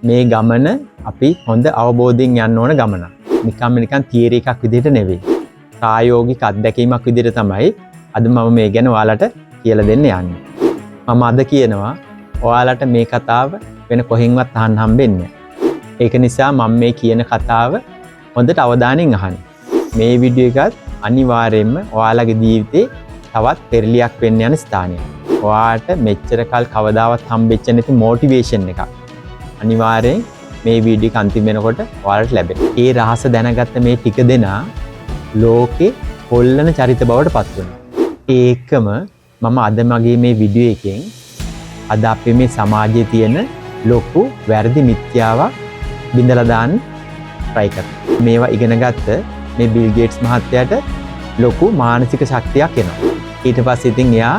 මේ ගමන අපි හොඳ අවබෝධයෙන් යන්න ඕන ගමනක්. නිකන් තියරි එකක් විදිහට නෙවෙයි. ප්‍රායෝගික අත්දැකීමක් විදිහට තමයි අද මම මේ ගැන ඔයාලට කියලා දෙන්න යන්නේ. මම අද කියනවා ඔයාලට මේ කතාව වෙන කොහෙන්වත් අහන්න හම්බෙන්නේ නැහැ. ඒක නිසා මම මේ කියන කතාව හොඳට අවධානයෙන් අහන්න. මේ වීඩියෝ එකත් අනිවාර්යයෙන්ම ඔයාලගේ ජීවිතේ තවත් පෙරලියක් වෙන්න යන ස්ථානයක්. ඔයාට මෙච්චර කල් කවදාවත් හම්බෙච්ච නැති මොටිවේෂන් එකක්. අනිවාර්යෙන් මේ වීඩියෝ එක අන්තිම වෙනකොට ඔයාලට ලැබෙනවා. ඒ රහස දැනගත්ත මේ ටික දෙනා ලෝකේ හොල්ලන චරිත බවට පත් වෙනවා. ඒකම මම අද මගේ මේ වීඩියෝ එකෙන් අද අපේ මේ සමාජයේ තියෙන ලොකු වැරදි මිත්‍යාවක් බිඳලා දාන්න try කරනවා. මේවා ඉගෙන ගත්ත මේ බිල් ගේට්ස් මහත්තයාට ලොකු මානසික ශක්තියක් එනවා. ඊට පස්සේ ඉතින් එයා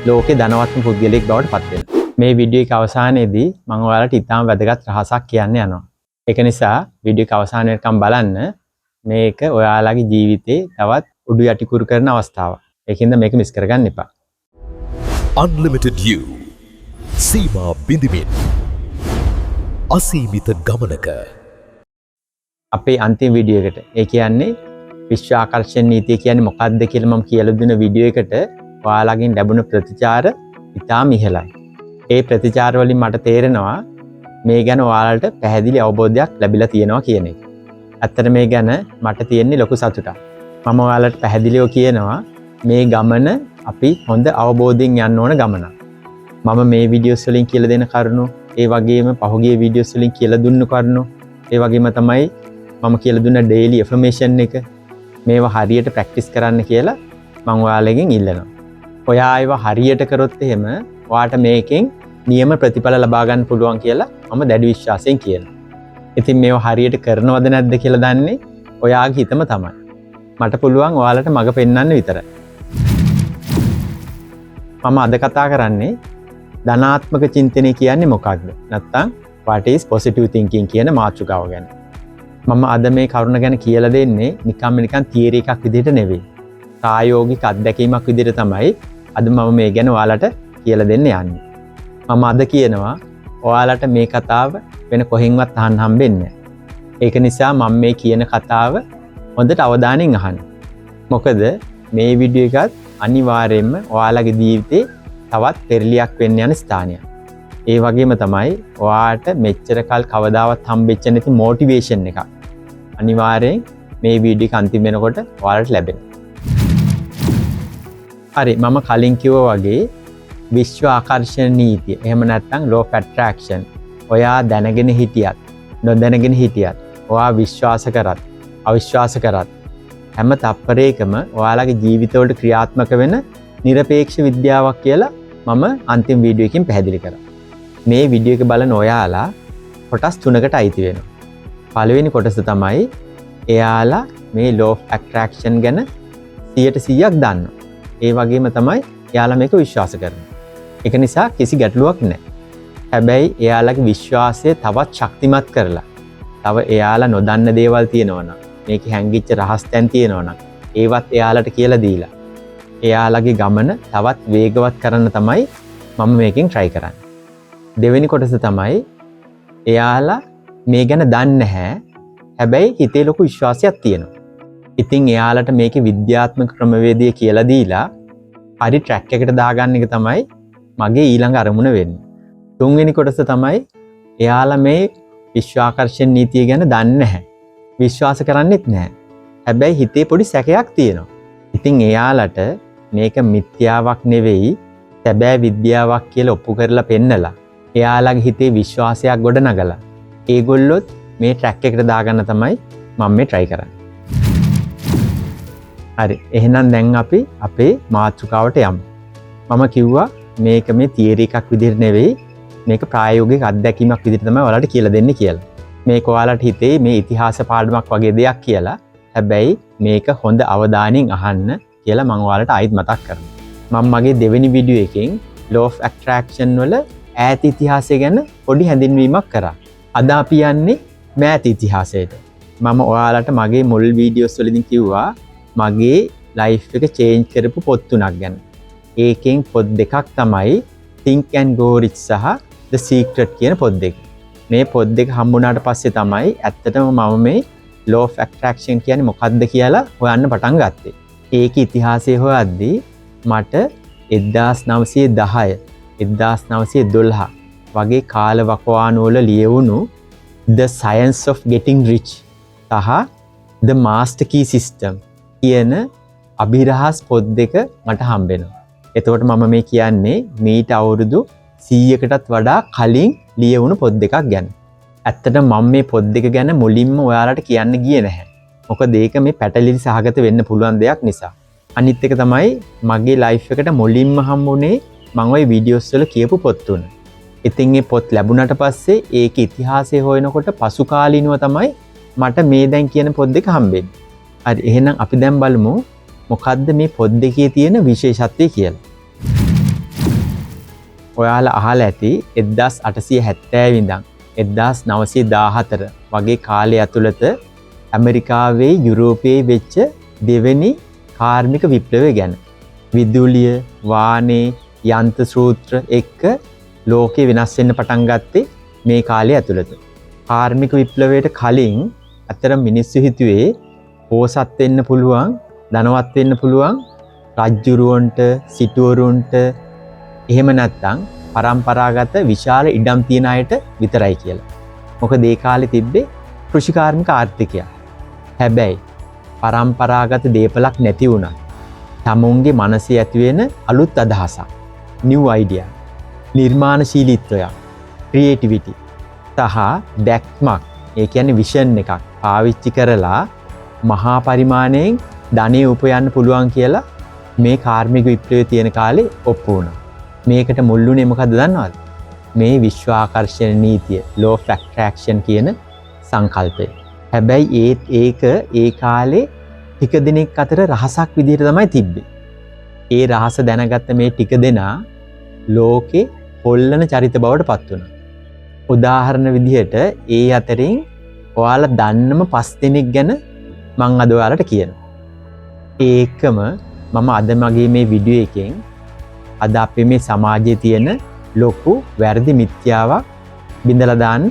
ලෝකේ ධනවත්ම පුද්ගලයෙක් බවට පත් වෙනවා. මේ වීඩියෝ එක අවසානයේදී මම ඔයාලට ඉතාම වැදගත් රහසක් කියන්න යනවා. ඒක නිසා වීඩියෝ එක අවසාන වෙනකම් බලන්න. මේක ඔයාලගේ ජීවිතේ තවත් උඩු යටිකුරු කරන අවස්ථාවක්. ඒකින්ද මේක මිස් කරගන්න එපා. Unlimited You සීමා බිඳිමින් අසීමිත ගමනක අපේ අන්තිම වීඩියෝ එකට ඒ කියන්නේ විශ්ව ආකර්ෂණ නීතිය කියන්නේ මොකක්ද කියලා මම කියලා දුන්න වීඩියෝ එකට ඔයාලගෙන් ලැබුණ ප්‍රතිචාර ඉතාම ඉහළයි. ඒ ප්‍රතිචාර වලින් මට තේරෙනවා මේ ගැන ඔයාලට පැහැදිලි අවබෝධයක් ලැබිලා තියෙනවා කියන එක. ඇත්තට මේ ගැන මට තියෙන්නේ ලොකු සතුටක්. මම ඔයාලට පැහැදිලිව කියනවා මේ ගමන අපි හොඳ අවබෝධයෙන් යන්න ඕන ගමනක්. මම මේ වීඩියෝස් වලින් කියලා දෙන කරුණු, ඒ වගේම පහුගිය වීඩියෝස් වලින් කියලා දුන්නු කරුණු, ඒ වගේම තමයි මම කියලා දුන්න ඩේලි ඇෆර්මේෂන් එක මේවා හරියට ප්‍රැක්ටිස් කරන්න කියලා මම ඔයාලගෙන් ඉල්ලනවා. ඔයා ඒවා හරියට කරොත් එහෙම ඔයාට මේකෙන් නියම ප්‍රතිඵල ලබා ගන්න පුළුවන් කියලා මම දැඩි විශ්වාසයෙන් කියනවා. ඉතින් මේවා හරියට කරනවද නැද්ද කියලා දන්නේ ඔයාගේ හිතම තමයි. මට පුළුවන් ඔයාලට මඟ පෙන්වන්න විතරයි. මම අද කතා කරන්නේ ධනාත්මක චින්තනය කියන්නේ මොකක්ද? නැත්නම් what is positive thinking කියන මාතෘකාව ගැන. මම අද මේ කරුණ ගැන කියලා දෙන්නේ නිකන් තියරි එකක් විදිහට නෙවෙයි. ප්‍රායෝගික අත්දැකීමක් විදිහට තමයි අද මම මේ ගැන ඔයාලට කියලා දෙන්න යන්නේ. මම අද කියනවා ඔයාලට මේ කතාව වෙන කොහෙන්වත් අහන්න හම්බෙන්නේ නැහැ. ඒක නිසා මම මේ කියන කතාව හොඳට අවධානයෙන් අහන්න. මොකද මේ වීඩියෝ එකත් අනිවාර්යයෙන්ම ඔයාලගේ ජීවිතේ තවත් පෙරලියක් වෙන්න යන ස්ථානයක්. ඒ වගේම තමයි ඔයාට මෙච්චර කල් කවදාවත් හම්බෙච්ච නැති මොටිවේෂන් එකක්. අනිවාර්යෙන් මේ වීඩියෝ එක අන්තිම වෙනකොට ඔයාලට ලැබෙනවා. හරි, මම කලින් කිව්වා වගේ විශ්ව ආකර්ෂණ නීතිය එහෙම නැත්නම් law of attraction ඔයා දැනගෙන හිටියත් නොදැනගෙන හිටියත් ඔයා විශ්වාස කරත් අවිශ්වාස කරත් හැම තප්පරයකම ඔයාලගේ ජීවිතවලට ක්‍රියාත්මක වෙන নিরপেক্ষ විද්‍යාවක් කියලා මම අන්තිම වීඩියෝ එකකින් පැහැදිලි කරා. මේ වීඩියෝ එක බලන ඔයාලා කොටස් තුනකට අයිති වෙනවා. පළවෙනි කොටස තමයි එයාලා මේ law of attraction ගැන 100%ක් දන්නවා. ඒ වගේම තමයි එයාලා මේක විශ්වාස කරනවා. ඒක නිසා කිසි ගැටලුවක් නැහැ. හැබැයි එයාලගේ විශ්වාසය තවත් ශක්තිමත් කරලා තව එයාලා නොදන්න දේවල් තියෙනවා නම් මේකේ හැංගිච්ච රහස් තැන් තියෙනවා නම් ඒවත් එයාලට කියලා දීලා එයාලගේ ගමන තවත් වේගවත් කරන්න තමයි මම මේකෙන් try කරන්නේ. දෙවෙනි කොටස තමයි එයාලා මේ ගැන දන්නේ නැහැ. හැබැයි හිතේ ලොකු විශ්වාසයක් තියෙනවා. ඉතින් එයාලට මේකේ විද්‍යාත්මක ක්‍රමවේදය කියලා දීලා හරි ට්‍රැක් එකට දාගන්න එක තමයි මගේ ඊළඟ අරමුණ වෙන්නේ. තුන්වෙනි කොටස තමයි එයාලා මේ විශ්ව ආකර්ෂණ නීතිය ගැන දන්නේ නැහැ. විශ්වාස කරන්නෙත් නැහැ. හැබැයි හිතේ පොඩි සැකයක් තියෙනවා. ඉතින් එයාලට මේක මිත්‍යාවක් නෙවෙයි සැබෑ විද්‍යාවක් කියලා ඔප්පු කරලා පෙන්නලා එයාලගේ හිතේ විශ්වාසයක් ගොඩනගලා ඒගොල්ලොත් මේ ට්‍රැක් එකට දාගන්න තමයි මම මේ try කරන්නේ. හරි, එහෙනම් දැන් අපි අපේ මාතෘකාවට යමු. මම කිව්වා මේක මේ තියරි එකක් විදිහට නෙවෙයි මේක ප්‍රායෝගික අත්දැකීමක් විදිහට තමයි ඔයාලට කියලා දෙන්නේ කියලා. මේක ඔයාලට හිතේ මේ ඉතිහාස පාඩමක් වගේ දෙයක් කියලා. හැබැයි මේක හොඳ අවධානයෙන් අහන්න කියලා මම ඔයාලට ආයිත් මතක් කරනවා. මම මගේ දෙවෙනි වීඩියෝ එකෙන් law of attraction වල ඈත ඉතිහාසය ගැන පොඩි හැඳින්වීමක් කරා. අද අපි යන්නේ මෑත ඉතිහාසයට. මම ඔයාලට මගේ මුල් වීඩියෝස් වලදී කිව්වා මගේ ලයිෆ් එක චේන්ජ් කරපු පොත් තුනක් ගැන. ඒකෙන් පොත් දෙකක් තමයි Think and Grow Rich සහ The Secret කියන පොත් දෙක. මේ පොත් දෙක හම්බුනාට පස්සේ තමයි ඇත්තටම මම මේ law of attraction කියන්නේ මොකක්ද කියලා හොයන්න පටන් ගත්තේ. ඒකේ ඉතිහාසය හොයද්දී මට 1910 1912 වගේ කාල වකවානු වල ලියවුණු The Science of Getting Rich සහ The Master Key System කියන අභිරහස් පොත් දෙක මට හම්බෙනවා. එතකොට මම මේ කියන්නේ මීට අවුරුදු 100කටත් වඩා කලින් ලියවුණු පොත් දෙකක් ගැන. ඇත්තට මම මේ පොත් දෙක ගැන මුලින්ම ඔයාලට කියන්න ගියේ නැහැ. මොකද ඒක මේ පැටලිලි සහගත වෙන්න පුළුවන් දෙයක් නිසා. අනිත් එක තමයි මගේ ලයිෆ් එකට මුලින්ම හම්බුනේ මම ওই වීඩියෝස් වල කියපු පොත් තුන. ඉතින් මේ පොත් ලැබුණට පස්සේ ඒකේ ඉතිහාසය හොයනකොට පසු කාලීනව තමයි මට මේ දැන් කියන පොත් දෙක හම්බෙන්නේ. හරි එහෙනම් අපි දැන් බලමු මොකද්ද මේ පොත් දෙකේ තියෙන විශේෂත්වය කියලා. ඔයාලා අහලා ඇති 1870 ඉඳන් 1914 වගේ කාලය ඇතුළත ඇමරිකාවේ යුරෝපයේ වෙච්ච දෙවෙනි කාර්මික විප්ලවය ගැන. විදුලිය, වාහනේ, යන්ත්‍ර සූත්‍ර එක්ක ලෝකේ වෙනස් වෙන්න පටන් ගත්තේ මේ කාලය ඇතුළත. කාර්මික විප්ලවයට කලින් අතර මිනිස්සු හිතුවේ පෝසත් වෙන්න පුළුවන්, ධනවත් වෙන්න පුළුවන් රජ්ජුරුවන්ට, සිටුවරුන්ට එහෙම නැත්නම් පරම්පරාගත විශාල ඉඩම් තියෙන අයට විතරයි කියලා. මොකද ඒ කාලේ තිබ්බේ කෘෂිකාර්මික ආර්ථිකය. හැබැයි පරම්පරාගත දේපලක් නැති වුණා. තමුන්ගේ මනසේ ඇති වෙන අලුත් අදහසක්, new idea, නිර්මාණශීලීත්වය, creativity සහ දැක්මක්, ඒ කියන්නේ vision එකක් පාවිච්චි කරලා මහා පරිමාණයෙන් ධනෙ උපයන්න පුළුවන් කියලා මේ කාර්මික විප්ලවයේ තියෙන කාලේ ඔප්පු වුණා. මේකට මුල්ුනේ මොකද්ද දන්නවද? මේ විශ්ව ආකර්ෂණ නීතිය, law of attraction කියන සංකල්පය. හැබැයි ඒක ඒ කාලේ ටික දිනක් අතර රහසක් විදිහට තමයි තිබ්බේ. ඒ රහස දැනගත්ත මේ ටික දෙනා ලෝකේ හොල්ලන චරිත බවට පත් වුණා. උදාහරණ විදිහට ඒ අතරින් ඔයාලා දන්නම 5 දෙනෙක් ගැන මම අද ඔයාලට කියනවා. ඒකම මම අද මගේ මේ වීඩියෝ එකෙන් අද අපේ මේ සමාජයේ තියෙන ලොකු වැරදි මිත්‍යාවක් බිඳලා දාන්න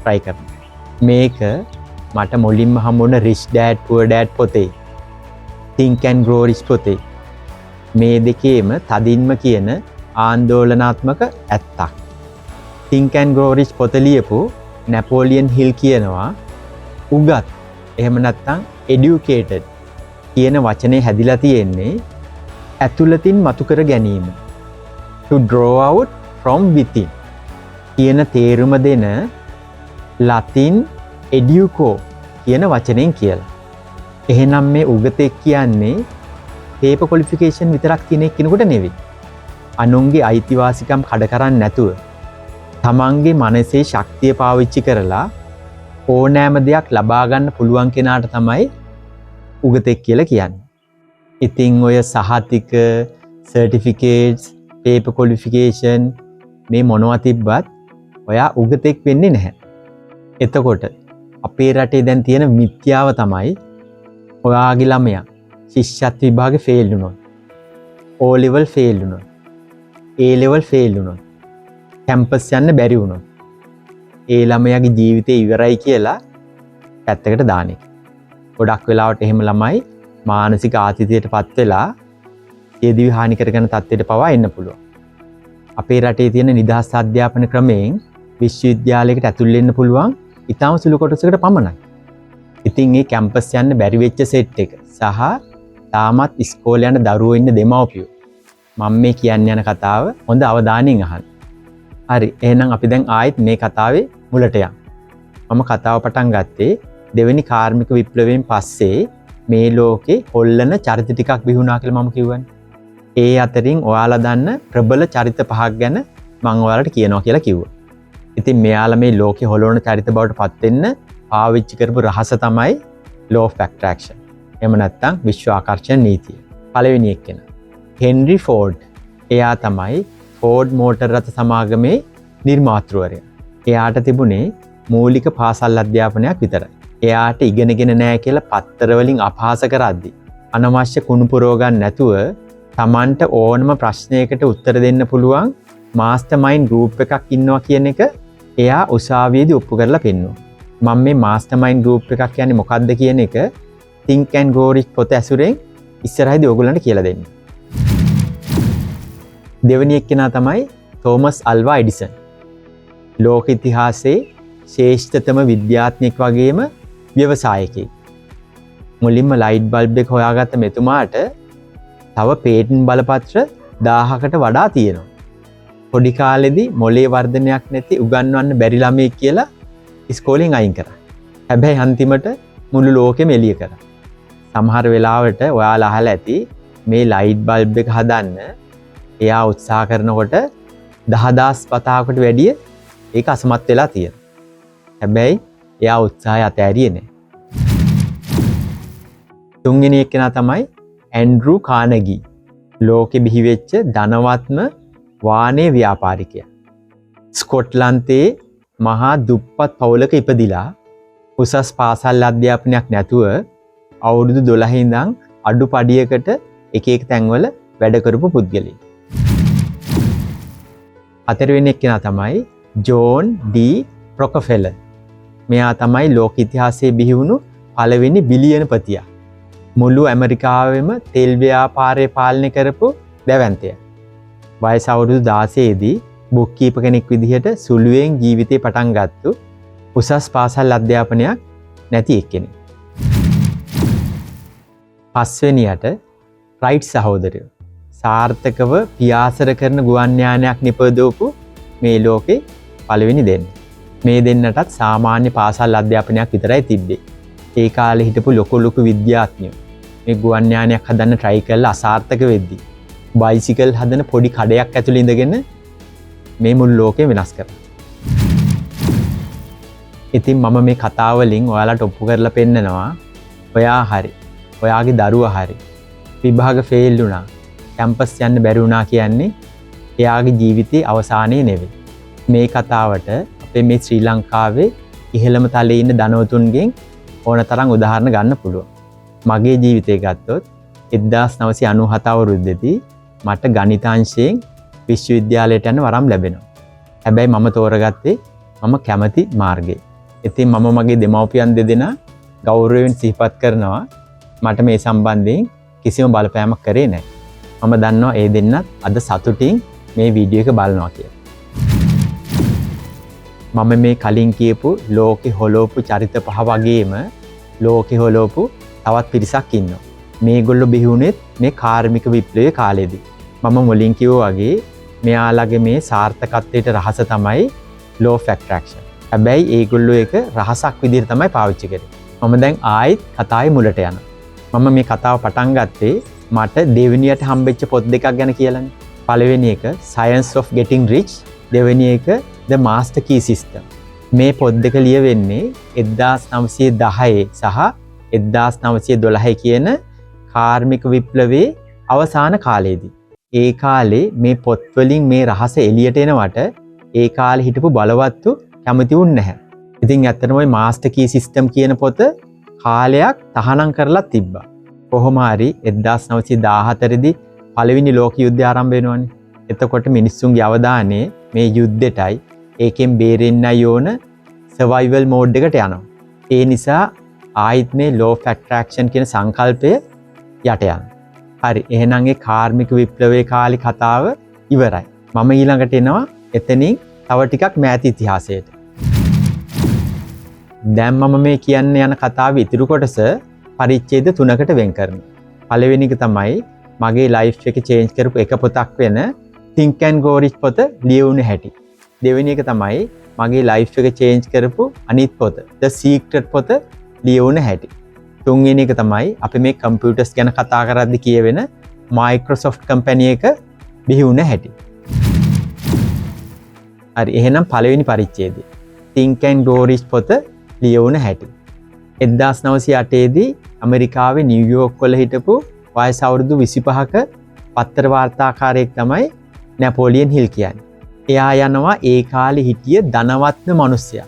try කරනවා. මේක මට මුලින්ම හම්බුන Rich Dad Poor Dad පොතේ, Think and Grow Rich පොතේ මේ දෙකේම තදින්ම කියන ආందోලනාත්මක ඇත්තක්. Think and Grow Rich පොත ලියපු නැපෝලියන් හිල් කියනවා උගත් එහෙම නැත්නම් educated කියන වචනේ හැදිලා තියෙන්නේ ඇතුළතින් මතු කර ගැනීම, to draw out from within කියන තේරුම දෙන ලතින් educo කියන වචනෙන් කියලා. එහෙනම් මේ උගතෙක් කියන්නේ paper qualification විතරක් තියෙන කෙනෙකුට නෙවෙයි. අනුන්ගේ අයිතිවාසිකම් කඩ කරන්නේ නැතුව තමන්ගේ මනසේ ශක්තිය පාවිච්චි කරලා ඕනෑම දෙයක් ලබා ගන්න පුළුවන් කෙනාට තමයි උගතෙක් කියලා කියන්නේ. ඉතින් ඔය සහතික, certificates, paper qualification මේ මොනවා තිබ්බත් ඔයා උගතෙක් වෙන්නේ නැහැ. එතකොට අපේ රටේ දැන් තියෙන මිත්‍යාව තමයි ඔයාගේ ළමයා ශිෂ්‍යත්ව විභාගේ ෆේල් වුණොත්, O level ෆේල් වුණොත්, A level ෆේල් වුණොත්, කැම්පස් යන්න බැරි වුණොත් ඒ ළමයාගේ ජීවිතේ ඉවරයි කියලා පැත්තකට දාන එක. ගොඩක් වෙලාවට එහෙම ළමයි මානසික ආතතියටපත් වෙලා සියදිවි හානි කරගෙන තත්ත්වයට පවා එන්න පුළුවන්. අපේ රටේ තියෙන නිදහස් අධ්‍යාපන ක්‍රමයෙන් විශ්වවිද්‍යාලයකට ඇතුල් වෙන්න පුළුවන් ඉතාම සුළු කොටසකට පමණයි. ඉතින් මේ කැම්පස් යන්න බැරි වෙච්ච සෙට් එක සහ තාමත් ඉස්කෝලේ යන දරුවෝ ඉන්න දෙමව්පියෝ මම මේ කියන්න යන කතාව හොඳ අවධානයෙන් අහන්න. හරි එහෙනම් අපි දැන් ආයෙත් මේ කතාවේ මුලට යමු. මම කතාව පටන් ගත්තේ දෙවෙනි කාර්මික විප්ලවයෙන් පස්සේ මේ ලෝකේ හොල්ලන චරිත ටිකක් බිහුණා කියලා මම කිව්වනේ. ඒ අතරින් ඔයාලා දන්න ප්‍රබල චරිත පහක් ගැන මම ඔයාලට කියනවා කියලා කිව්වා. ඉතින් මෙයාලා මේ ලෝකේ හොලවන චරිත බවට පත් වෙන්න පාවිච්චි කරපු රහස තමයි law of attraction. එහෙම නැත්නම් විශ්ව ආකර්ෂණ නීතිය. පළවෙනි එක්කෙනා හෙන්රි ෆෝඩ්. එයා තමයි ෆෝඩ් මෝටර් රථ සමාගමේ නිර්මාතෘවරයා. එයාට තිබුණේ මූලික පාසල් අධ්‍යාපනයක් විතරයි. එයාට ඉගෙනගෙන නැහැ කියලා පත්තර වලින් අපහාස කරද්දි අනවශ්‍ය කුණු පුරව ගන්න නැතුව Tamanට ඕනම ප්‍රශ්නයකට උත්තර දෙන්න පුළුවන් මාස්ටර් මයින්ඩ් ගෲප් එකක් ඉන්නවා කියන එක එයා උසාවියේදී ඔප්පු කරලා පෙන්නුවා. මම මේ මාස්ටර්මයින්ඩ් ගෲප් එකක් කියන්නේ මොකක්ද කියන එක Think and Grow Rich පොත ඇසුරෙන් ඉස්සරහදී ඔයගොල්ලන්ට කියලා දෙන්න. දෙවෙනි එක්කෙනා තමයි තෝමස් අල්වා එඩිසන්. ලෝක ඉතිහාසයේ ශ්‍රේෂ්ඨතම විද්‍යාඥයෙක් වගේම ව්‍යවසායකයෙක්. මුලින්ම ලයිට් බල්බ් එක හොයාගත්ත මෙතුමාට තව පේටන්ට් බලපත්‍ර 1000කට වඩා තියෙනවා. පොඩි කාලෙදී මොලේ වර්ධනයක් නැති උගන්වන්න බැරි ළමයෙක් කියලා ඉස්කෝලෙන් අයින් කරා. හැබැයි අන්තිමට මුළු ලෝකෙම එළිය කරා. සමහර වෙලාවට ඔයාලා අහලා ඇති මේ ලයිට් බල්බ් එක හදන්න එයා උත්සාහ කරනකොට 10000 වතාවකට වැඩිය ඒක අසමත් වෙලා තියෙනවා. හැබැයි එයා උත්සාහය අතෑරියේ නැහැ. තුන්වෙනි එක්කෙනා තමයි ඇන්ඩ්‍රු කානගී. ලෝකෙ බිහිවෙච්ච ධනවත්ම වාහනේ ව්‍යාපාරිකයා. ස්කොට්ලන්තයේ මහා දුප්පත් පවුලක ඉපදිලා උසස් පාසල් අධ්‍යාපනයක් නැතුව අවුරුදු 12 ඉඳන් අඩුපඩියකට එක එක තැන්වල වැඩ කරපු පුද්ගලයෙක්. හතරවෙනි එක්කෙනා තමයි ජෝන් ඩී රොකෆෙලර්. මෙයා තමයි ලෝක ඉතිහාසයේ බිහි වුණු පළවෙනි බිලියනපතියා. මුළු ඇමරිකාවෙම තෙල් ව්‍යාපාරය පාලනය කරපු දැවැන්තයා. වයස අවුරුදු 16 දී බුක් කීපර් කෙනෙක් විදිහට සුළුවෙන් ජීවිතේ පටන් ගත්තු උසස් පාසල් අධ්‍යාපනයක් නැති එක්කෙනෙක්. පස්වෙනියට රයිට් සහෝදරයෝ. සාර්ථකව පියාසර කරන ගුවන් යානයක් නිපදවපු මේ ලෝකේ පළවෙනි දෙන්න. මේ දෙන්නටත් සාමාන්‍ය පාසල් අධ්‍යාපනයක් විතරයි තිබ්බේ. ඒ කාලේ හිටපු ලොකු විද්‍යාඥයෝ මේ ගුවන් යානයක් හදන්න try කරලා අසාර්ථක වෙද්දී බයිසිකල් හදන පොඩි කඩයක් ඇතුළේ ඉඳගෙන මේ මුළු ලෝකෙම වෙනස් කරා. ඉතින් මම මේ කතාව වලින් ඔයාලට ඔප්පු කරලා පෙන්නනවා ඔයා හරි ඔයාගේ දරුවා හරි විභාග ෆේල් වුණා කැම්පස් යන්න බැරි වුණා කියන්නේ එයාගේ ජීවිතයේ අවසානයේ නෙවෙයි. මේ කතාවට අපේ මේ ශ්‍රී ලංකාවේ ඉහළම තලයේ ඉන්න ධනවතුන්ගෙන් ඕනතරම් උදාහරණ ගන්න පුළුවන්. මගේ ජීවිතය ගත්තොත් 1997 අවුරුද්දේදී මට ගණිතාංශයෙන් විශ්වවිද්‍යාලයට යන්න වරම් ලැබෙනවා. හැබැයි මම තෝරගත්තේ මම කැමති මාර්ගය. ඉතින් මම මගේ දෙමව්පියන් දෙදෙනා ගෞරවයෙන් සිහිපත් කරනවා මට මේ සම්බන්ධයෙන් කිසිම බලපෑමක් කරේ නැහැ. මම දන්නවා ඒ දෙන්නත් අද සතුටින් මේ වීඩියෝ එක බලනවා කියලා. මම මේ කලින් කියපු ලෝකෙ හොලෝපු චරිත පහ වගේම ලෝකෙ හොලෝපු තවත් පිරිසක් ඉන්නවා. මේගොල්ලෝ බිහි වුණෙත් මේ කාර්මික විප්ලවයේ කාලෙදී. මම මුලින් කිව්වා වගේ මෙයාලගේ මේ සාර්ථකත්වයට රහස තමයි law of attraction. හැබැයි ඒගොල්ලෝ ඒක රහසක් විදිහට තමයි පාවිච්චි කරේ. මම දැන් ආයෙත් කතාවේ මුලට යනවා. මම මේ කතාව පටන් ගත්තේ මට දෙවෙනියට හම්බෙච්ච පොත් දෙකක් ගැන කියලානේ. පළවෙනි එක Science of Getting Rich, දෙවෙනි එක The Master Key System. මේ පොත් දෙක ලියවෙන්නේ 1910 සහ 1912 කියන කාර්මික විප්ලවයේ අවසාන කාලයේදී. ඒ කාලේ මේ පොත් වලින් මේ රහස එළියට එනවට ඒ කාලේ හිටපු බලවත්තු කැමති වුණ නැහැ. ඉතින් ඇත්තටම ওই Master Key System කියන පොත කාලයක් තහනම් කරලා තිබ්බා. කොහොම හරි 1914 දී පළවෙනි ලෝක යුද්ධය ආරම්භ වෙනවනේ. එතකොට මිනිස්සුන්ගේ අවධානය මේ යුද්ධෙටයි ඒකෙන් බේරෙන්නයි ඕන survival mode එකට යනවා. ඒ නිසා ආයිත් මේ law of attraction කියන සංකල්පය යට යනවා. හරි එහෙනම් ඒ කාර්මික විප්ලවයේ කාලේ කතාව ඉවරයි. මම ඊළඟට එනවා එතනින් තව ටිකක් මෑත ඉතිහාසයට. දැන් මම මේ කියන්න යන කතාවේ ඉතුරු කොටස පරිච්ඡේද 3කට වෙන් කරනවා. පළවෙනි එක තමයි මගේ ලයිෆ් එක චේන්ජ් කරපු එක පොතක් වෙන Think and Grow Rich පොත ලියුණේ හැටි. දෙවෙනි එක තමයි මගේ ලයිෆ් එක චේන්ජ් කරපු අනිත් පොත The Secret පොත ලියුණේ හැටි. තුන්වෙනි එක තමයි අපි මේ කම්පියුටර්ස් ගැන කතා කරද්දී කියවෙන Microsoft කම්පැනි එක බිහි වුණ හැටි. හරි එහෙනම් පළවෙනි පරිච්ඡේදය Think and Grow Rich පොත ලියුණ හැටි. 1908 දී ඇමරිකාවේ නිව්යෝක් වල හිටපු වයස අවුරුදු 25ක පත්තර වාර්තාකාරයෙක් තමයි නැපෝලියන් හිල් කියන්නේ. එයා යනවා ඒ කාලේ හිටිය ධනවත්ම මිනිසයා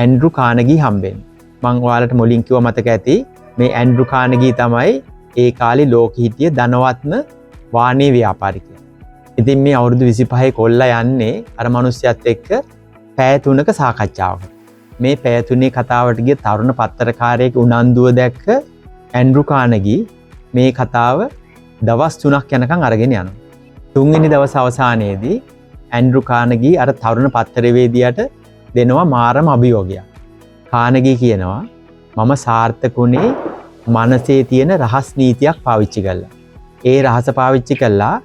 ඇන්ඩ්‍රු කානගී හම්බෙන්නේ. මම ඔයාලට මුලින් කිව්ව මතක ඇති මේ ඇන්ඩ්‍රු කානගී තමයි ඒ කාලේ ලෝකෙ හිටිය ධනවත්ම වාහනේ ව්‍යාපාරිකයා. ඉතින් මේ අවුරුදු 25 කොල්ලා යන්නේ අර මිනිස්සයත් එක්ක පැය 3ක සාකච්ඡාවක. මේ පැය 3 කතාවට ගිය තරුණ පත්තරකාරයෙක් උනන්දුව දැක්ක ඇන්ඩ්‍රු කානගී මේ කතාව දවස් 3ක් යනකම් අරගෙන යනවා. 3 වෙනි දවස් අවසානයේදී ඇන්ඩ්‍රු කානගී අර තරුණ පත්තරවේදියාට දෙනවා මාරම අභියෝගයක්. කානගී කියනවා මම සාර්ථකුනේ මනසේ තියෙන රහස් නීතියක් පාවිච්චි කළා. ඒ රහස පාවිච්චි කළා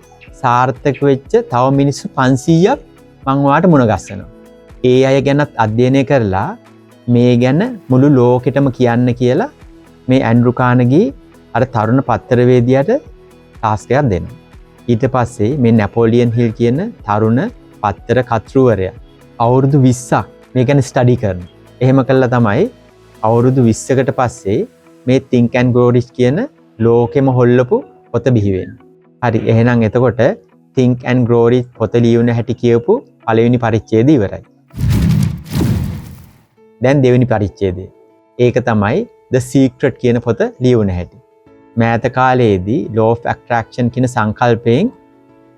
සාර්ථක වෙච්ච තව මිනිස්සු 500ක් මං ඔයාලට මුණ ගැස්සනවා. ඒ අය ගැනත් අධ්‍යයනය කරලා මේ ගැන මුළු ලෝකෙටම කියන්න කියලා මේ ඇන්ඩ්‍රු කානගී අර තරුණ පත්තරවේදියාට ටාස්ක් එකක් දෙනවා. ඊට පස්සේ මේ නැපෝලියන් හිල් කියන තරුණ පත්තර කතෘවරයා අවුරුදු 20ක් මේ ගැන ස්ටඩි කරනවා. එහෙම කළා තමයි අවුරුදු 20කට පස්සේ මේ Think and Grow Rich කියන ලෝකෙම හොල්ලපු පොත බිහි වෙන්නේ. හරි එහෙනම් එතකොට Think and Grow Rich පොත ලියුණ හැටි කියවපු පළවෙනි පරිච්ඡේදය ඉවරයි. දැන් දෙවෙනි පරිච්ඡේදය. ඒක තමයි The Secret කියන පොත ලියුණ හැටි. මෑත කාලයේදී Law of Attraction කියන සංකල්පයෙන්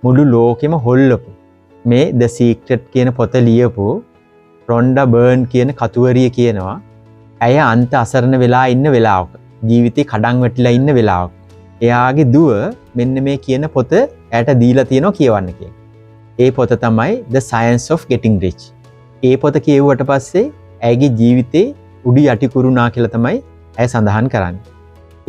මුළු ලෝකෙම හොල්ලපු මේ The Secret කියන පොත ලියපු රොන්ඩා බර්න් කියන කතුවරිය කියනවා ඇය අන්ත අසරණ වෙලා ඉන්න වෙලාවක ජීවිතේ කඩන් වැටිලා ඉන්න වෙලාවක එයාගේ දුව මෙන්න මේ කියන පොත ඇයට දීලා තියෙනවා කියවන්න කියලා. ඒ පොත තමයි The Science of Getting Rich. ඒ පොත කියවුවට පස්සේ ඇයගේ ජීවිතේ උඩු යටි කුරුණා කියලා තමයි ඇය සඳහන් කරන්නේ.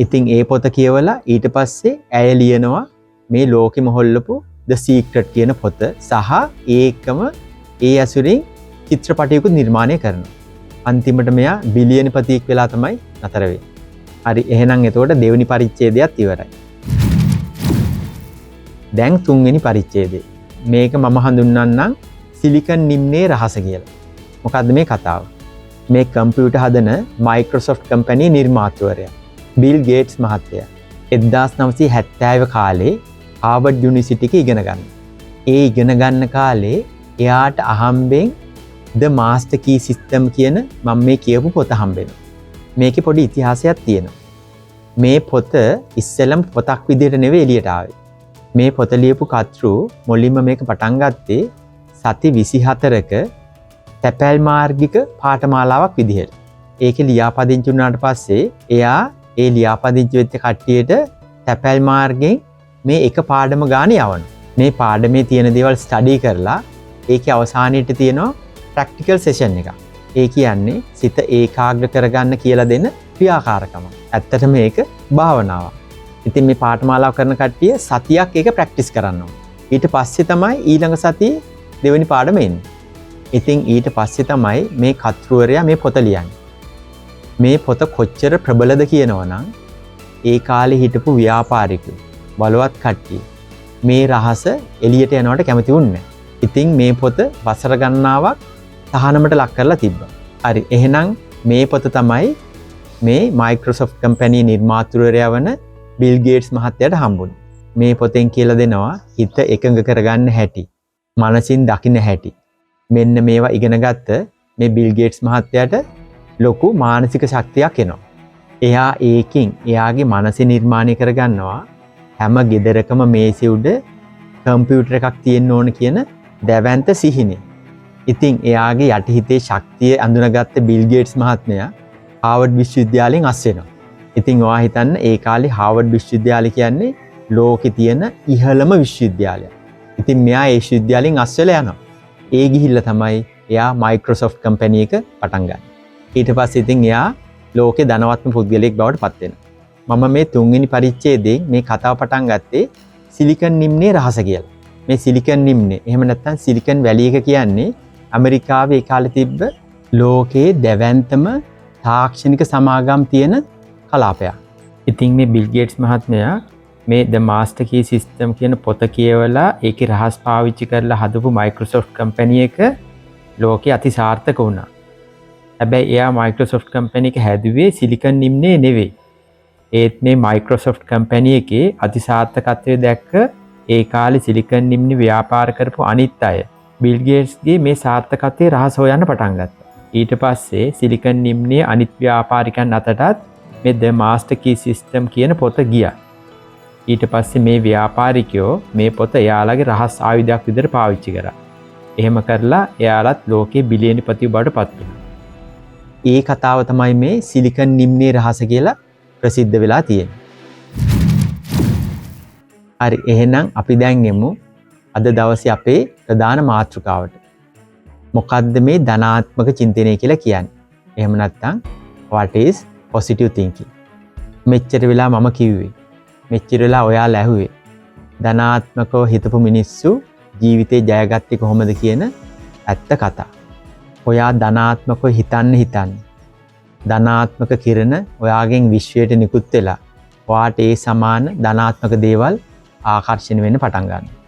ඉතින් ඒ පොත කියවලා ඊට පස්සේ ඇය ලියනවා මේ ලෝකෙම හොල්ලපු The Secret කියන පොත සහ ඒකම ඒ ඇසුරින් චිත්‍රපටයකුත් නිර්මාණය කරනවා. අන්තිමට මෙයා බිලියනපතියෙක් වෙලා තමයි නතර වෙන්නේ. හරි එහෙනම් එතකොට දෙවෙනි පරිච්ඡේදයත් ඉවරයි. දැන් තුන්වෙනි පරිච්ඡේදය. මේක මම හඳුන්වන්නම් සිලිකන් නිම්නේ රහස කියලා. මොකද්ද මේ කතාව? මේ කම්පියුටර් හදන Microsoft කම්පැනි නිර්මාතෘවරයා බිල් ගේට්ස් මහත්තයා 1970 කාලේ හාවර්ඩ් යුනිවර්සිටි එකේ ඉගෙන ගන්නවා. ඒ ඉගෙන ගන්න කාලේ එයාට අහම්බෙන් The Master Key System කියන මම මේ කියපු පොත හම්බෙනවා. මේකේ පොඩි ඉතිහාසයක් තියෙනවා. මේ පොත ඉස්සෙල්ලම පොතක් විදිහට නෙවෙයි එළියට ආවේ. මේ පොත ලියපු කතෘ මුලින්ම මේක පටන් ගත්තේ සති 24ක තැපැල් මාර්ගික පාඨමාලාවක් විදිහට. ඒකේ ලියාපදිංචි වුණාට පස්සේ එයා ඒ ලියාපදිංචි වෙච්ච කට්ටියට තැපැල් මාර්ගෙන් මේ එක පාඩම ගානේ යවනවා. මේ පාඩමේ තියෙන දේවල් ස්ටඩි කරලා ඒකේ අවසානයේට තියෙනවා ප්‍රැක්ටිකල් සෙෂන් එකක්. ඒ කියන්නේ සිත ඒකාග්‍ර කරගන්න කියලා දෙන ක්‍රියාකාරකම. ඇත්තටම මේක භාවනාවක්. ඉතින් මේ පාඨමාලාව කරන කට්ටිය සතියක් ඒක ප්‍රැක්ටිස් කරන්න ඕන. ඊට පස්සේ තමයි ඊළඟ සතියේ දෙවෙනි පාඩම එන්නේ. ඉතින් ඊට පස්සේ තමයි මේ කතෘවරයා මේ පොත ලියන්නේ. මේ පොත කොච්චර ප්‍රබලද කියනවනම් ඒ කාලේ හිටපු ව්‍යාපාරිකයෝ බලවත් කට්ටිය මේ රහස එළියට යනවට කැමති වුණේ නැහැ. ඉතින් මේ පොත වසර ගණනාවක් තහනමට ලක් කරලා තිබ්බා. හරි එහෙනම් මේ පොත තමයි මේ Microsoft කම්පැනි නිර්මාතෘවරයා වන බිල් ගේට්ස් මහත්තයාට හම්බුනේ. මේ පොතෙන් කියලා දෙනවා හිත එකඟ කරගන්න හැටි, මනසින් දකින්න හැටි. මෙන්න මේවා ඉගෙන ගත්ත මේ බිල් ගේට්ස් මහත්තයාට ලොකු මානසික ශක්තියක් එනවා. එයා ඒකෙන් එයාගේ මනස නිර්මාණය කරගන්නවා හැම ගෙදරකම මේසෙ උඩ කම්පියුටර් එකක් තියෙන්න ඕන කියන දැවැන්ත සිහිනේ. ඉතින් එයාගේ යටිහිතේ ශක්තිය අඳුනගත්ත බිල් ගේට්ස් මහත්මයා හාවර්ඩ් විශ්වවිද්‍යාලයෙන් අස් වෙනවා. ඉතින් ඔයා හිතන්න ඒ කාලේ හාවර්ඩ් විශ්වවිද්‍යාලය කියන්නේ ලෝකේ තියෙන ඉහළම විශ්වවිද්‍යාලයක්. ඉතින් මෙයා ඒ විශ්වවිද්‍යාලයෙන් අස් වෙලා යනවා. ඒ ගිහිල්ලා තමයි එයා Microsoft කම්පැනි එක පටන් ගන්නේ. ඊට පස්සේ ඉතින් එයා ලෝකේ ධනවත්ම පුද්ගලයෙක් බවට පත් වෙනවා. මම මේ තුන්වෙනි පරිච්ඡේදයෙන් මේ කතාව පටන් ගත්තේ සිලිකන් නිම්නේ රහස කියලා. මේ සිලිකන් නිම්නේ එහෙම නැත්නම් සිලිකන් වැලි එක කියන්නේ ඇමරිකාවේ ඒ කාලේ තිබ්බ ලෝකයේ දැවැන්තම තාක්ෂණික සමාගම් තියෙන කලාපයක්. ඉතින් මේ බිල් ගේට්ස් මහත්මයා මේ The Master Key System කියන පොත කියවලා ඒකේ රහස් පාවිච්චි කරලා හදපු Microsoft කම්පැනි එක ලෝකේ අති සාර්ථක වුණා. හැබැයි එයා Microsoft කම්පැනි එක හැදුවේ සිලිකන් නිම්නේ නෙවෙයි. ඒත් මේ Microsoft කම්පැනි එකේ අති සාර්ථකත්වය දැක්ක ඒ කාලේ සිලිකන් නිම්නේ ව්‍යාපාර කරපු අනිත් අය බිල් ගේට්ස්ගේ මේ සාර්ථකත්වයේ රහස හොයන්න පටන් ගත්තා. ඊට පස්සේ සිලිකන් නිම්නේ අනිත් ව්‍යාපාරිකයන් අතරටත් මේ The Master Key System කියන පොත ගියා. ඊට පස්සේ මේ ව්‍යාපාරිකයෝ මේ පොත එයාලගේ රහස් ආයුධයක් විදිහට පාවිච්චි කරා. එහෙම කරලා එයාලත් ලෝකේ බිලියනපති බවට පත් වෙනවා. ඒ කතාව තමයි මේ සිලිකන් නිම්නයේ රහස කියලා ප්‍රසිද්ධ වෙලා තියෙන්නේ. හරි, එහෙනම් අපි දැන් එමු අද දවසේ අපේ ප්‍රධාන මාතෘකාවට. මොකද්ද මේ ධනාත්මක චින්තනය කියලා කියන්නේ? එහෙම නැත්නම් what is positive thinking? මෙච්චර වෙලා මම කිව්වේ. මෙච්චර වෙලා ඔයාලා ඇහුවේ. ධනාත්මකව හිතපු මිනිස්සු ජීවිතේ ජයගත්තේ කොහොමද කියන ඇත්ත කතා. ඔයා ධනාත්මකව හිතන්න ධනාත්මක කිරණ ඔයාගෙන් විශ්වයට නිකුත් වෙලා ඔයාට ඒ සමාන ධනාත්මක දේවල් ආකර්ෂණය වෙන්න පටන් ගන්නවා.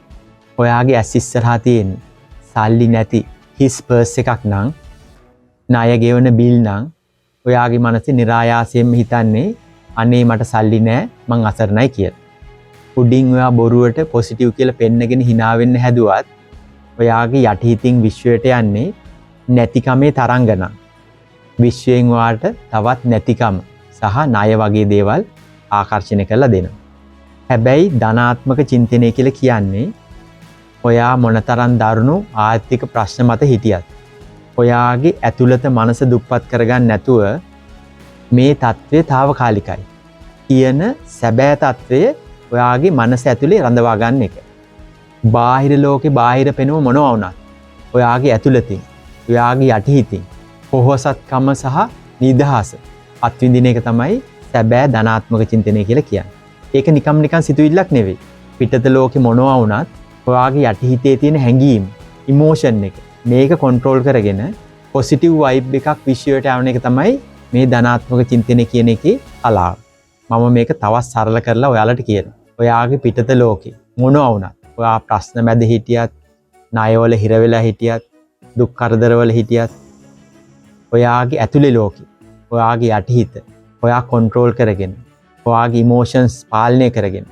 ඔයාගේ ඇස් ඉස්සරහා තියෙන සල්ලි නැති හිස් පර්ස් එකක් නම්, ණය ගෙවන බිල් නම් ඔයාගේ මනසේ નિરાයාසයෙන්ම හිතන්නේ අනේ මට සල්ලි නැහැ මං අසරණයි කියලා. උඩින් ඔයා බොරුවට පොසිටිව් කියලා පෙන්නගෙන hina වෙන්න හැදුවත් ඔයාගේ යටිහිතින් විශ්වයට යන්නේ නැතිකමේ තරංගන. විශ්වයෙන් ඔයාට තවත් නැතිකම සහ ණය වගේ දේවල් ආකර්ෂණය කරලා දෙනවා. හැබැයි ධනාත්මක චින්තනය කියලා කියන්නේ ඔයා මොනතරම් දරුණු ආර්ථික ප්‍රශ්න මත හිටියත් ඔයාගේ ඇතුළත මනස දුප්පත් කරගන්න නැතුව මේ தત્ත්වය తాවකාලිකයි කියන සැබෑ தત્ත්වය ඔයාගේ මනස ඇතුලේ රඳවා ගන්න එක. බාහිර ලෝකේ බාහිර පෙනුම මොනවා වුණත් ඔයාගේ ඇතුළතින් ඔයාගේ යටිහිතින් පොහොසත්කම සහ නිදහස අත්විඳින එක තමයි සැබෑ ධනාත්මක චින්තනය කියලා කියන්නේ. ඒක නිකම් සිතුවිල්ලක් නෙවෙයි. පිටත ලෝකේ මොනවා වුණත් ඔයාගේ යටිහිතේ තියෙන හැඟීම්, ඉමෝෂන් එක මේක කන්ට්‍රෝල් කරගෙන පොසිටිව් වයිබ් එකක් විශ්වයට යවන එක තමයි මේ ධනාත්මක චින්තනය කියන එකේ කලාව. මම මේක තවත් සරල කරලා ඔයාලට කියනවා. ඔයාගේ පිටත ලෝකේ මොනවා වුණත්, ඔයා ප්‍රශ්න මැද හිටියත්, ණයවල හිර වෙලා හිටියත්, දුක් කරදරවල හිටියත්, ඔයාගේ ඇතුලේ ලෝකේ, ඔයාගේ යටිහිත ඔයා කන්ට්‍රෝල් කරගෙන, ඔයාගේ ඉමෝෂන්ස් පාලනය කරගෙන,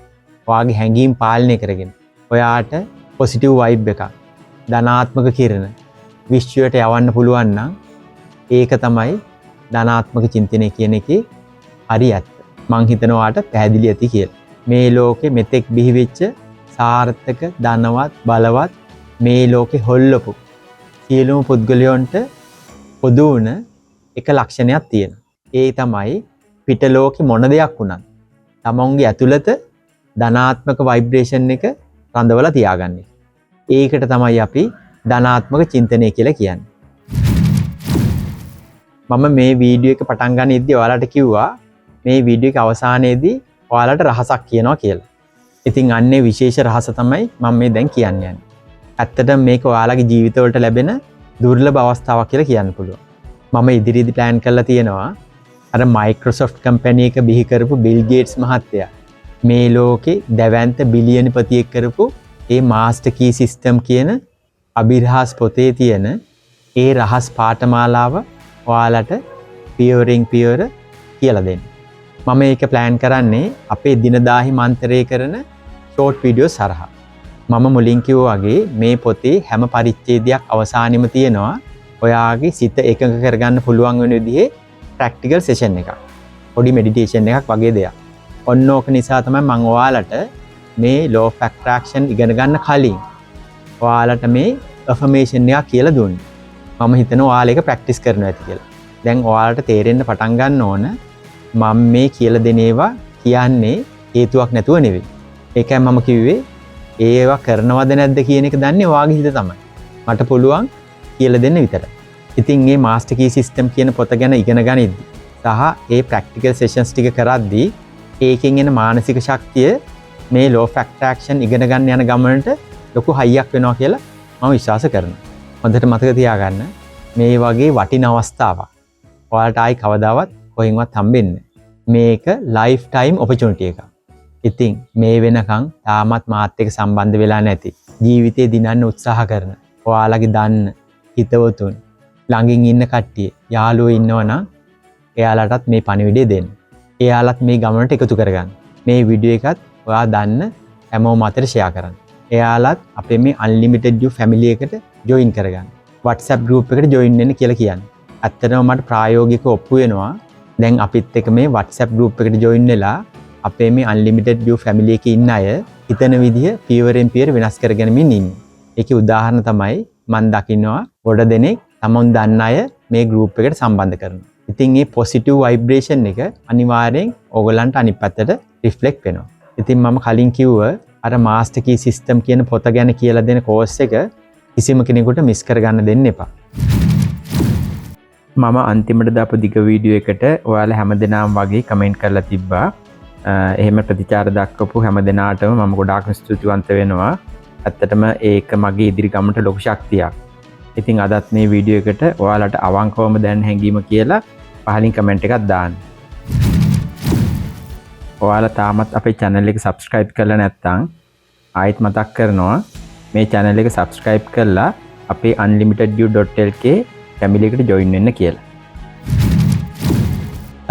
ඔයාගේ හැඟීම් පාලනය කරගෙන ඔයාට පොසිටිව් වයිබ් එකක්, ධනාත්මක කිරණ විශ්වයට යවන්න පුළුවන් නම් ඒක තමයි ධනාත්මක චින්තනය කියන එකේ හරි ඇත්ත. මං හිතනවා ඔයාට පැහැදිලි ඇති කියලා. මේ ලෝකෙ මෙතෙක් බිහි වෙච්ච සාර්ථක, ධනවත්, බලවත් මේ ලෝකෙ හොල්ලපු සියලුම පුද්ගලයන්ට පොදු වුණ එක ලක්ෂණයක් තියෙනවා. ඒ තමයි පිට ලෝකෙ මොන දෙයක් වුණත් තමන්ගේ ඇතුළත ධනාත්මක ভাইබ්‍රේෂන් එක රඳවලා තියාගන්නේ. ඒකට තමයි අපි ධනාත්මක චින්තනය කියලා කියන්නේ. මම මේ වීඩියෝ එක පටන් ගන්න ඉද්දි ඔයාලට කිව්වා මේ වීඩියෝ එක අවසානයේදී ඔයාලට රහසක් කියනවා කියලා. ඉතින් අන්නේ විශේෂ රහස තමයි මම මේ දැන් කියන්නේ. ඇත්තටම මේක ඔයාලගේ ජීවිතවලට ලැබෙන දුර්ලභ අවස්ථාවක් කියලා කියන්න පුළුවන්. මම ඉදිරියේදී ප්ලෑන් කරලා තියෙනවා අර Microsoft කම්පැනි එක බිහි කරපු බිල් ගේට්ස් මහත්තයා මේ ලෝකේ දැවැන්ත බිලියනපතියෙක් කරපු ඒ මාස්ටර් කී සිස්ටම් කියන අභිරහස් පොතේ තියෙන ඒ රහස් පාඨමාලාව ඔයාලට පියවරින් පියවර කියලා දෙන්න. මම මේක ප්ලෑන් කරන්නේ අපේ දිනදාහි මන්තරේ කරන ෂෝට් වීඩියෝස් හරහා. මම මුලින් කිව්වා වගේ මේ පොතේ හැම පරිච්ඡේදයක් අවසානෙම තියෙනවා ඔයාගේ සිත එකඟ කරගන්න පුළුවන් වෙන විදිහේ ප්‍රැක්ටිකල් සෙෂන් එකක්. පොඩි මෙඩිටේෂන් එකක් වගේ දෙයක්. ඔන්න ඕක නිසා තමයි මම ඔයාලට මේ law of attraction ඉගෙන ගන්න කලින් ඔයාලට මේ affirmation එකක් කියලා දුන්නේ. මම හිතනවා ඔයාලා ඒක ප්‍රැක්ටිස් කරනවා ඇති කියලා. දැන් ඔයාලට තේරෙන්න පටන් ගන්න ඕන මම මේ කියලා දෙන ඒවා කියන්නේ හේතුවක් නැතුව නෙවෙයි. ඒකයි මම කිව්වේ ඒවා කරනවද නැද්ද කියන එක දන්නේ ඔයාගේ හිත තමයි. මට පුළුවන් කියලා දෙන්න විතරයි. ඉතින් මේ master key system කියන පොත ගැන ඉගෙන ගනිද්දි සහ ඒ practical sessions ටික කරද්දී ඒකෙන් එන මානසික ශක්තිය මේ law of attraction ඉගෙන ගන්න යන ගමනට ලොකු හයියක් වෙනවා කියලා මම විශ්වාස කරනවා. හොඳට මතක තියාගන්න මේ වගේ වටින අවස්ථාවක් ඔයාලට ආයි කවදාවත් කොහෙන්වත් හම්බෙන්නේ මේක ලයිෆ් ටයිම් ඔපචුනිටි එකක්. ඉතින් මේ වෙනකන් තාමත් මාත් එක්ක සම්බන්ධ වෙලා නැති ජීවිතේ දිනන්න උත්සාහ කරන ඔයාලගේ දන්න හිතවතුන් ළඟින් ඉන්න කට්ටිය යාළුවෝ ඉන්නවනම් එයාලටත් මේ පණිවිඩය දෙන්න. එයාලත් මේ ගමනට එකතු කරගන්න. මේ වීඩියෝ එකත් ඔයා දන්න හැමෝම අතර ෂෙයා කරන්න. එයාලත් අපේ මේ unlimited you family එකට join කරගන්න. WhatsApp group එකට join වෙන්න කියලා කියන්නේ. ඇත්තටම මට ප්‍රායෝගිකව ඔප්පු වෙනවා. දැන් අපිත් එක්ක මේ WhatsApp group එකට join වෙලා අපේ මේ unlimited you family එකේ ඉන්න අය හිතන විදිය පියවරෙන් පියවර වෙනස් කරගෙන ඉන්නේ. ඒකේ උදාහරණ තමයි මම දකින්නවා ගොඩ දෙනෙක් තමන් දන්න අය මේ group එකට සම්බන්ධ කරනවා. ඉතින් මේ positive vibration එක අනිවාර්යෙන් ඕගලන්ට අනිත් පැත්තට reflect වෙනවා. ඉතින් මම කලින් කිව්ව අර master key system කියන පොත ගැන කියලා දෙන course එක කිසිම කෙනෙකුට miss කරගන්න දෙන්න එපා. මම අන්තිමට දාපු දිග වීඩියෝ එකට ඔයාලා හැමදෙනාම වගේ කමෙන්ට් කරලා තිබ්බා. එහෙම ප්‍රතිචාර දක්වපු හැමදෙනාටම මම ගොඩාක් ස්තුතිවන්ත වෙනවා. ඇත්තටම ඒක මගේ ඉදිරි ගමනට ලොකු ශක්තියක්. ඉතින් අදත් මේ වීඩියෝ එකට ඔයාලට අවංකවම දැන් හැංගීම කියලා පහලින් කමෙන්ට් එකක් දාන්න. ඔයාලා තාමත් අපේ channel එක subscribe කරලා නැත්නම් ආයෙත් මතක් කරනවා මේ channel එක subscribe කරලා අපේ unlimitedview.lk family එකට join වෙන්න කියලා.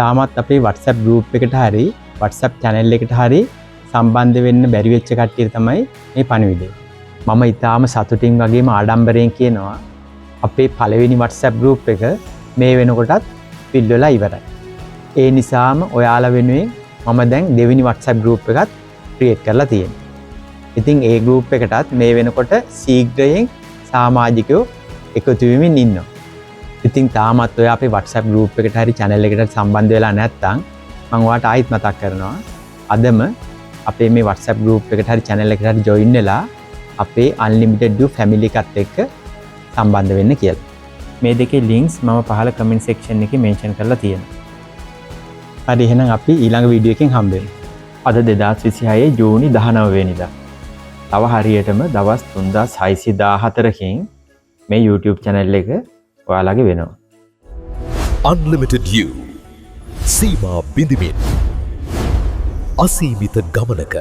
තාමත් අපේ WhatsApp group එකට හරි WhatsApp channel එකට හරි සම්බන්ධ වෙන්න බැරි වෙච්ච කට්ටිය තමයි මේ පණිවිඩය. මම ඊටාම සතුටින් වගේම ආඩම්බරයෙන් කියනවා අපේ පළවෙනි WhatsApp group එක මේ වෙනකොටත් fill වෙලා ඉවරයි. ඒ නිසාම ඔයාලා වෙනුවෙන් මම දැන් දෙවෙනි WhatsApp group එකත් create කරලා තියෙනවා. ඉතින් ඒ group එකටත් මේ වෙනකොට ශීඝ්‍රයෙන් සමාජිකයෝ එකතු වෙමින් ඉන්නවා. ඉතින් තාමත් ඔයා අපේ WhatsApp group එකට හරි channel එකට සම්බන්ධ වෙලා නැත්නම් මම ඔයාලට ආයෙත් මතක් කරනවා අදම අපේ මේ WhatsApp group එකට හරි channel එකට හරි join වෙලා අපේ unlimited view family එකත් එක්ක සම්බන්ධ වෙන්න කියලා. මේ දෙකේ links මම පහළ comment section එකේ mention කරලා තියෙනවා. හරි එහෙනම් අපි ඊළඟ වීඩියෝ එකෙන් හම්බෙමු. අද 2026 ජූනි 19 වෙනිදා. තව හරියටම දවස් 3614කින් මේ YouTube channel එක ඔයාලගේ වෙනවා. Unlimited You සීමා බිඳිමින් අසීමිත ගමනක